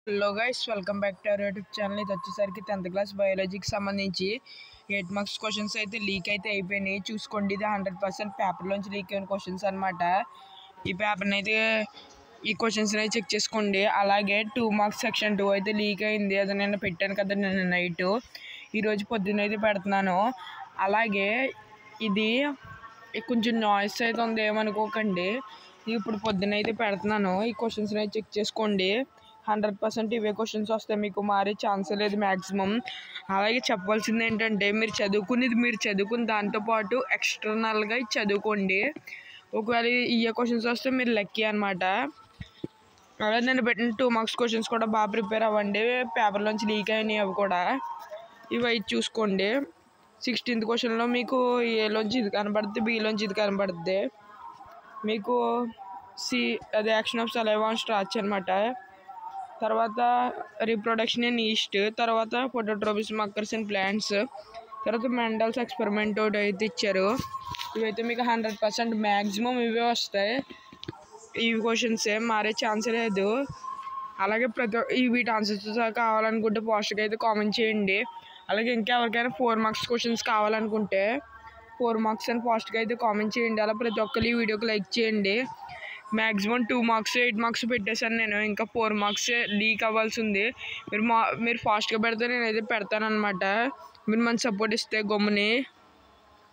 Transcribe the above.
Hello guys, welcome back to our YouTube channel. ఇది వచ్చేసరికి 10th class బయాలజీకి సంబంధించి 8 marks questions అయితే లీక్ అయితే అయిపోయినాయి. చూసుకోండి, ఇది 100% పేపర్లోంచి లీక్ అయిన క్వశ్చన్స్ అనమాట. ఈ పేపర్ని అయితే ఈ క్వశ్చన్స్ని అయితే చెక్ చేసుకోండి. అలాగే 2 మార్క్స్ సెక్షన్ 2 అయితే లీక్ అయింది. అది నేను పెట్టాను కదా నిన్న నైట్, ఈరోజు పొద్దున్న అయితే పెడుతున్నాను. అలాగే ఇది కొంచెం నాయిస్ అయితే ఉంది, ఏమనుకోకండి. ఇప్పుడు పొద్దున్న అయితే పెడుతున్నాను. ఈ క్వశ్చన్స్ని అయితే చెక్ చేసుకోండి. 100% ఇవే క్వశ్చన్స్ వస్తాయి, మీకు మారే ఛాన్స్ లేదు మ్యాక్సిమం. అలాగే చెప్పాల్సింది ఏంటంటే, మీరు చదువుకున్న దాంతోపాటు ఎక్స్టర్నల్గా చదువుకోండి. ఒకవేళ ఇవే క్వశ్చన్స్ వస్తే మీరు లక్కీ అనమాట. అలాగే నేను పెట్టిన 2 మార్క్స్ క్వశ్చన్స్ కూడా బాగా ప్రిపేర్ అవ్వండి. పేపర్లోంచి లీక్ అయినాయి అవి కూడా. ఇవి అయితే చూసుకోండి. 16th క్వశ్చన్లో మీకు ఏలోంచి ఇది కనబడుతుంది, బిలోంచి ఇది కనబడుతుంది. మీకు అదే action of saliva on starch అనమాట. తర్వాత రీప్రొడక్షన్ ఇన్ ఈస్ట్, తర్వాత ఫోటోట్రోపిజం అక్కర్స్ ఇన్ ప్లాంట్స్, తర్వాత మెండల్స్ ఎక్స్పెరిమెంట్ ఒకటి అయితే ఇచ్చారు. ఇవైతే మీకు 100% మ్యాక్సిమం ఇవే వస్తాయి. ఈ క్వశ్చన్సే, మారే ఛాన్స్ లేదు. అలాగే వీటి ఆన్సర్స్ కావాలనుకుంటే పోస్ట్కి అయితే కామెంట్ చేయండి. అలాగే ఇంకా ఎవరికైనా 4 మార్క్స్ క్వశ్చన్స్ కావాలనుకుంటే 4 మార్క్స్ అని పోస్ట్కి అయితే కామెంట్ చేయండి. అలా ప్రతి ఒక్కరు ఈ వీడియోకి లైక్ చేయండి. మ్యాక్సిమం 2 మార్క్స్ 8 మార్క్స్ పెట్టేశాను నేను, ఇంకా 4 మార్క్స్ లీక్ అవ్వాల్సి ఉంది. మీరు ఫాస్ట్గా పెడితే నేనైతే పెడతాను అనమాట. మీరు మంచి సపోర్ట్ ఇస్తే గమ్ముని